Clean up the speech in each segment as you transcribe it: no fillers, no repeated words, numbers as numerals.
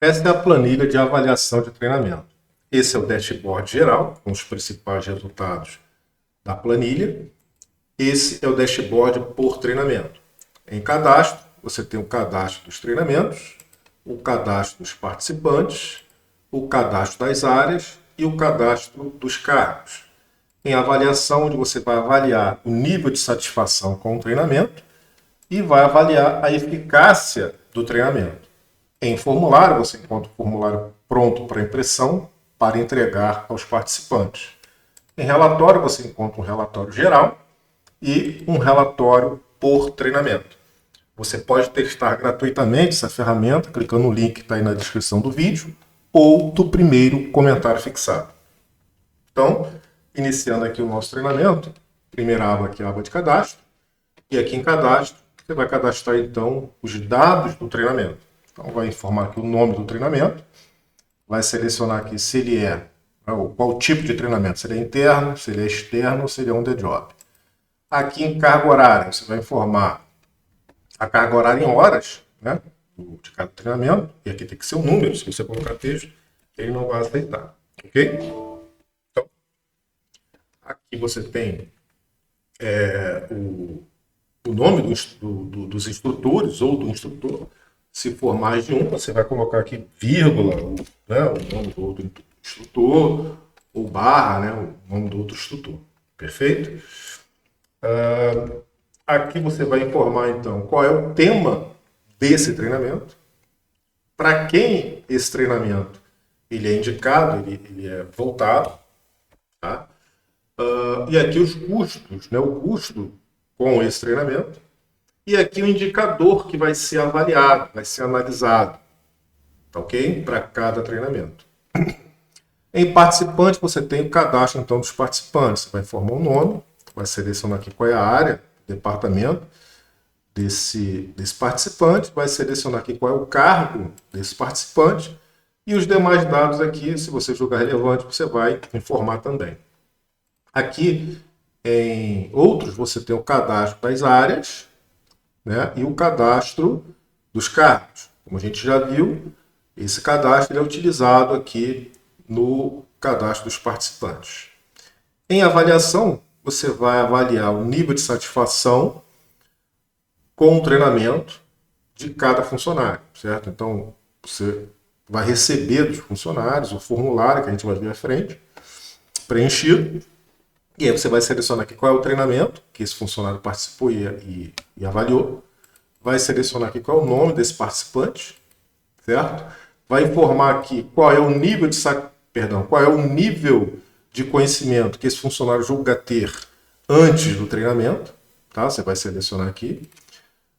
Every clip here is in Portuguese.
Essa é a planilha de avaliação de treinamento. Esse é o dashboard geral, com os principais resultados da planilha. Esse é o dashboard por treinamento. Em cadastro, você tem o cadastro dos treinamentos, o cadastro dos participantes, o cadastro das áreas e o cadastro dos cargos. Em avaliação, onde você vai avaliar o nível de satisfação com o treinamento e vai avaliar a eficácia do treinamento. Em formulário, você encontra o formulário pronto para impressão para entregar aos participantes. Em relatório, você encontra um relatório geral e um relatório por treinamento. Você pode testar gratuitamente essa ferramenta clicando no link que está aí na descrição do vídeo ou do primeiro comentário fixado. Então, iniciando aqui o nosso treinamento, primeira aba aqui é a aba de cadastro, e aqui em cadastro você vai cadastrar então os dados do treinamento. Então vai informar aqui o nome do treinamento, vai selecionar aqui se ele é, qual tipo de treinamento, se ele é interno, se ele é externo ou se ele é on the job. Aqui em carga horária, você vai informar a carga horária em horas, né, de cada treinamento, e aqui tem que ser um número, se você colocar texto, ele não vai aceitar, ok? Então, aqui você tem o nome dos instrutores ou do instrutor. Se for mais de um, você vai colocar aqui vírgula, né, o nome do outro instrutor, ou barra, né, o nome do outro instrutor. Perfeito? Aqui você vai informar, então, qual é o tema desse treinamento, para quem esse treinamento ele é indicado, ele é voltado, tá? E aqui os custos, né, o custo com esse treinamento, e aqui o indicador que vai ser avaliado, vai ser analisado, tá ok? Para cada treinamento. Em participante, você tem o cadastro então dos participantes. Você vai informar o nome, vai selecionar aqui qual é a área, departamento desse participante, vai selecionar aqui qual é o cargo desse participante, e os demais dados aqui, se você julgar relevante, você vai informar também. Aqui, em outros, você tem o cadastro das áreas, né, e o cadastro dos cargos. Como a gente já viu, esse cadastro é utilizado aqui no cadastro dos participantes. Em avaliação, você vai avaliar o nível de satisfação com o treinamento de cada funcionário, certo? Então, você vai receber dos funcionários o formulário que a gente vai ver à frente, preenchido, e aí você vai selecionar aqui qual é o treinamento que esse funcionário participou e avaliou. Vai selecionar aqui qual é o nome desse participante, certo? Vai informar aqui qual é o nível de conhecimento que esse funcionário julga ter antes do treinamento, tá? Você vai selecionar aqui.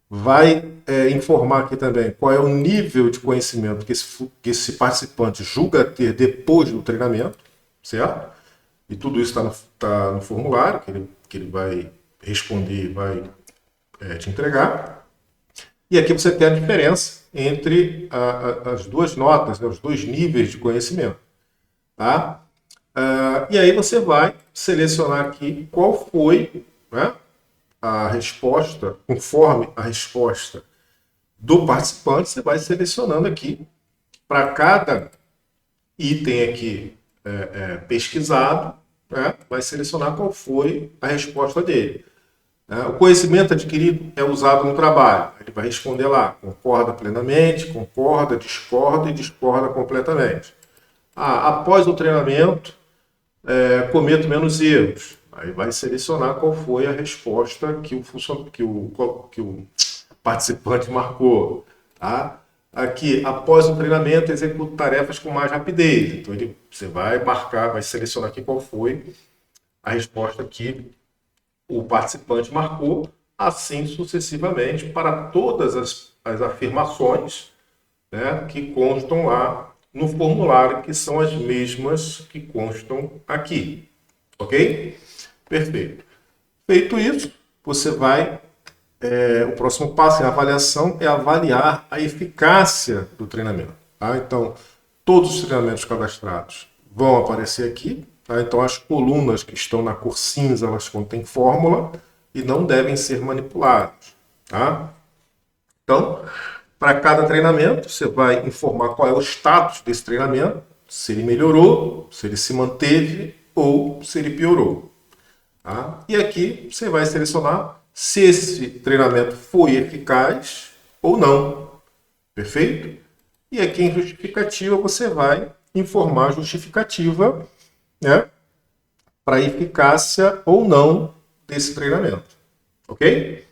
Vai informar aqui também qual é o nível de conhecimento que esse participante julga ter depois do treinamento, certo? E tudo isso está no formulário que ele vai responder e vai te entregar. E aqui você tem a diferença entre as duas notas, né, os dois níveis de conhecimento. Tá? E aí você vai selecionar aqui qual foi, né, a resposta, conforme a resposta do participante, você vai selecionando aqui para cada item aqui pesquisado, né, vai selecionar qual foi a resposta dele. O conhecimento adquirido é usado no trabalho. Ele vai responder lá, concorda plenamente, concorda, discorda e discorda completamente. Após o treinamento, cometo menos erros. Aí vai selecionar qual foi a resposta que o participante marcou. Tá? Aqui, após o treinamento, executo tarefas com mais rapidez. Então, você vai marcar, vai selecionar aqui qual foi a resposta que o participante marcou, assim sucessivamente, para todas as afirmações, né, que constam lá no formulário, que são as mesmas que constam aqui. Ok? Perfeito. Feito isso, você vai... o próximo passo em avaliação é avaliar a eficácia do treinamento. Tá? Então, todos os treinamentos cadastrados vão aparecer aqui. Tá? Então, as colunas que estão na cor cinza, elas contêm fórmula e não devem ser manipuladas. Tá? Então, Para cada treinamento, você vai informar qual é o status desse treinamento, se ele melhorou, se ele se manteve ou se ele piorou. Tá? E aqui você vai selecionar se esse treinamento foi eficaz ou não. Perfeito? E aqui em justificativa você vai informar a justificativa, né, para eficácia ou não desse treinamento. Ok?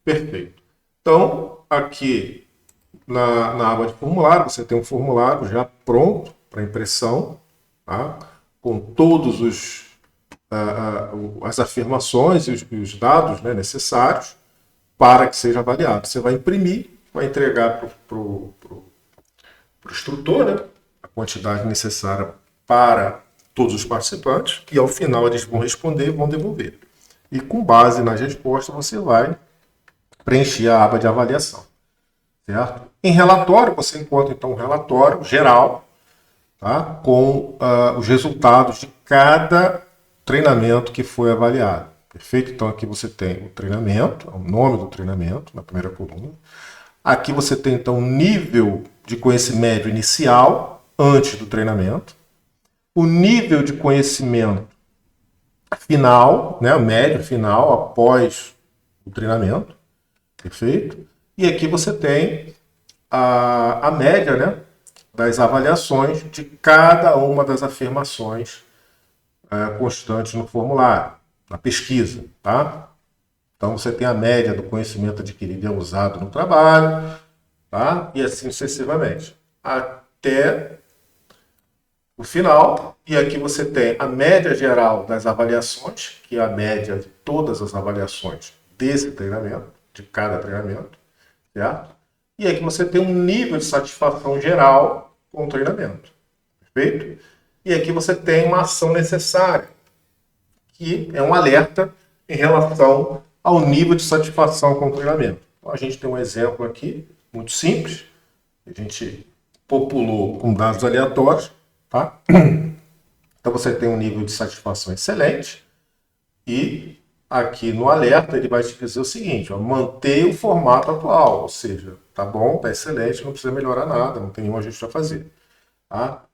Perfeito. Então, aqui na aba de formulário, você tem um formulário já pronto para impressão, tá? Com todos as afirmações e os dados, né, necessários para que seja avaliado. Você vai imprimir, vai entregar para o instrutor, né, a quantidade necessária para todos os participantes, e ao final eles vão responder e vão devolver. E com base nas respostas você vai preencher a aba de avaliação. Certo? Em relatório, você encontra então um relatório geral, tá, com os resultados de cada treinamento que foi avaliado. Perfeito? Então aqui você tem o treinamento, o nome do treinamento, na primeira coluna. Aqui você tem então o nível de conhecimento inicial antes do treinamento, o nível de conhecimento final, né, médio final após o treinamento. Perfeito? E aqui você tem a média, né, das avaliações de cada uma das afirmações constantes no formulário, na pesquisa. Tá? Então você tem a média do conhecimento adquirido e usado no trabalho, tá? E assim sucessivamente, até o final. E aqui você tem a média geral das avaliações, que é a média de todas as avaliações desse treinamento, de cada treinamento, certo? E aqui você tem um nível de satisfação geral com o treinamento, perfeito? E aqui você tem uma ação necessária, que é um alerta em relação ao nível de satisfação com o treinamento. Então, a gente tem um exemplo aqui, muito simples, a gente populou com dados aleatórios, tá? Então você tem um nível de satisfação excelente e aqui no alerta ele vai te dizer o seguinte, ó, manter o formato atual, ou seja, tá bom, tá excelente, não precisa melhorar nada, não tem nenhum ajuste a fazer. Tá?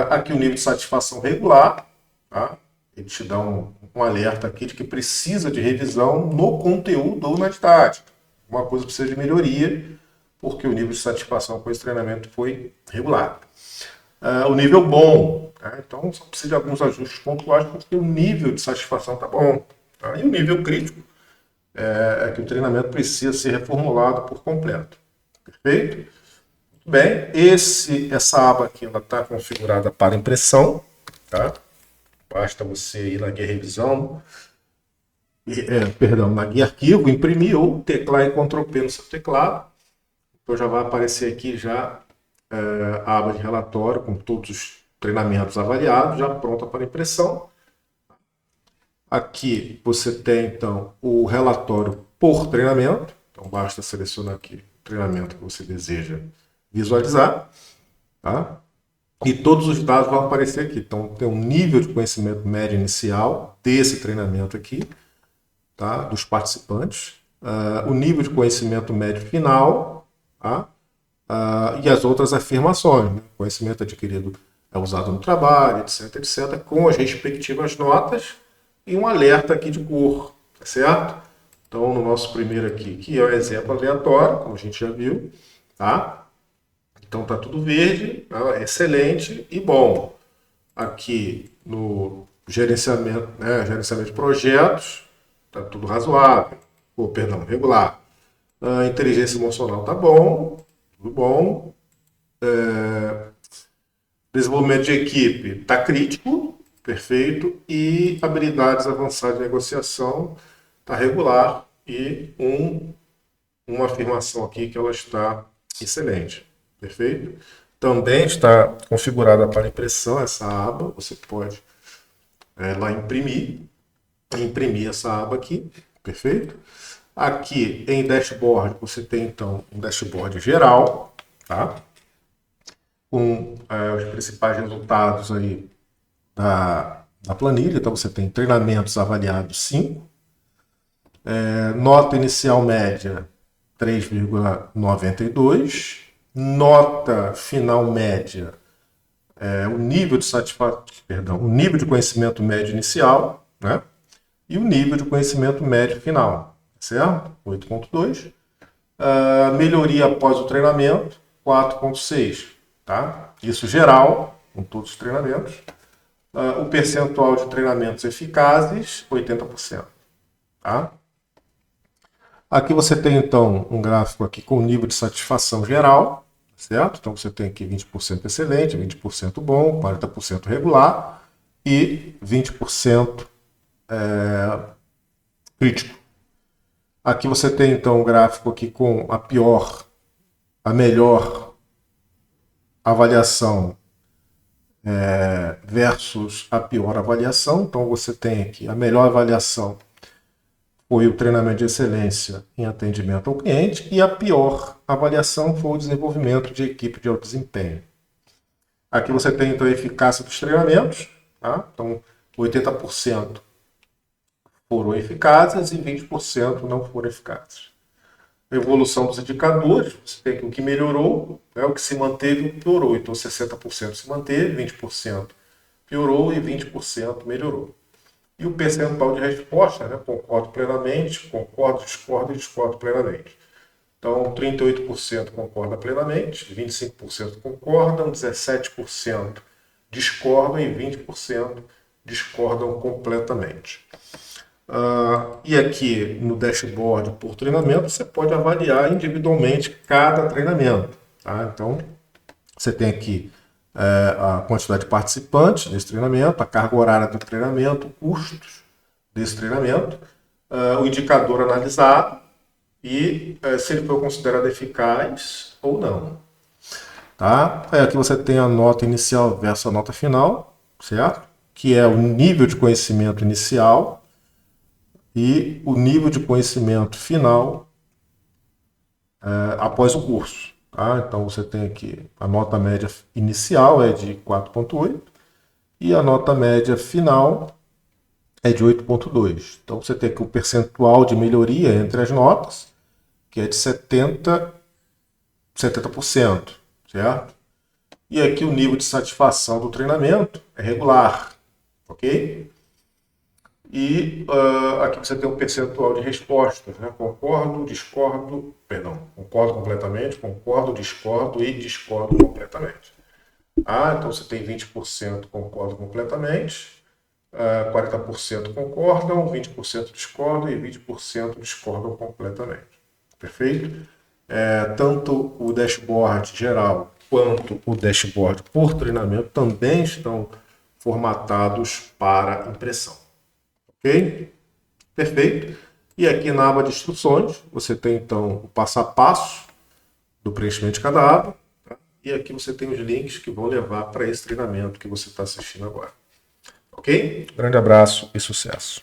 Aqui o nível de satisfação regular, tá? Ele te dá um alerta aqui de que precisa de revisão no conteúdo ou na didática. Uma coisa precisa de melhoria, porque o nível de satisfação com esse treinamento foi regular. O nível bom, tá? Então só precisa de alguns ajustes pontuais, porque o nível de satisfação está bom. Tá? E o nível crítico é que o treinamento precisa ser reformulado por completo. Perfeito? Muito bem, essa aba aqui está configurada para impressão. Tá? Basta você ir na guia revisão, na guia arquivo, imprimir ou teclar em Ctrl+P no seu teclado. Então já vai aparecer aqui já a aba de relatório com todos os treinamentos avaliados, já pronta para impressão. Aqui você tem então o relatório por treinamento. Então basta selecionar aqui o treinamento que você deseja visualizar. Tá? E todos os dados vão aparecer aqui. Então, tem um nível de conhecimento médio inicial desse treinamento aqui, tá? Dos participantes, o nível de conhecimento médio final, tá? E as outras afirmações. Né? Conhecimento adquirido é usado no trabalho, etc, etc, com as respectivas notas e um alerta aqui de cor, tá certo? Então, no nosso primeiro aqui, que é o exemplo aleatório, como a gente já viu, tá? Então está tudo verde, excelente e bom. Aqui no gerenciamento, né, gerenciamento de projetos, está tudo razoável. Regular. A inteligência emocional está bom, tudo bom. Desenvolvimento de equipe está crítico, perfeito. E habilidades avançadas de negociação está regular. E uma afirmação aqui que ela está excelente. Perfeito? Também está configurada para impressão essa aba. Você pode lá imprimir essa aba aqui. Perfeito? Aqui em dashboard você tem então um dashboard geral, tá? Com os principais resultados aí da planilha. Então você tem treinamentos avaliados 5, nota inicial média 3,92. Nota final média, o nível de satisfação, o nível de conhecimento médio inicial, né? E o nível de conhecimento médio final, certo? 8,2. Melhoria após o treinamento, 4,6, tá? Isso geral, com todos os treinamentos. O percentual de treinamentos eficazes, 80%, tá? Aqui você tem, então, um gráfico aqui com o nível de satisfação geral, certo? Então, você tem aqui 20% excelente, 20% bom, 40% regular e 20% crítico. Aqui você tem, então, um gráfico aqui com a melhor avaliação versus a pior avaliação. Então, você tem aqui a melhor avaliação foi o treinamento de excelência em atendimento ao cliente e a pior avaliação foi o desenvolvimento de equipe de alto desempenho. Aqui você tem, então, a eficácia dos treinamentos, tá? Então, 80% foram eficazes e 20% não foram eficazes. A evolução dos indicadores, você tem aqui o que melhorou, né? O que se manteve piorou. Então, 60% se manteve, 20% piorou e 20% melhorou. E o percentual de resposta, né? Concordo plenamente, concordo, discordo e discordo plenamente. Então, 38% concorda plenamente, 25% concordam, 17% discordam e 20% discordam completamente. E aqui no dashboard por treinamento, você pode avaliar individualmente cada treinamento. Tá? Então, você tem aqui a quantidade de participantes desse treinamento, a carga horária do treinamento, custos desse treinamento, o indicador analisado e se ele foi considerado eficaz ou não. Tá? Aqui você tem a nota inicial versus a nota final, certo? Que é o nível de conhecimento inicial e o nível de conhecimento final após o curso. Tá? Então você tem aqui a nota média inicial é de 4,8 e a nota média final é de 8,2. Então você tem aqui o percentual de melhoria entre as notas, que é de 70%, certo? E aqui o nível de satisfação do treinamento é regular, ok? E aqui você tem um percentual de respostas, né? Concordo, discordo, concordo completamente, concordo, discordo e discordo completamente. Então você tem 20% concordo completamente, 40% concordam, 20% discordam e 20% discordam completamente. Perfeito? Tanto o dashboard geral quanto o dashboard por treinamento também estão formatados para impressão. Ok? Perfeito. E aqui na aba de instruções, você tem então o passo a passo do preenchimento de cada aba. Tá? E aqui você tem os links que vão levar para esse treinamento que você está assistindo agora. Ok? Grande abraço e sucesso.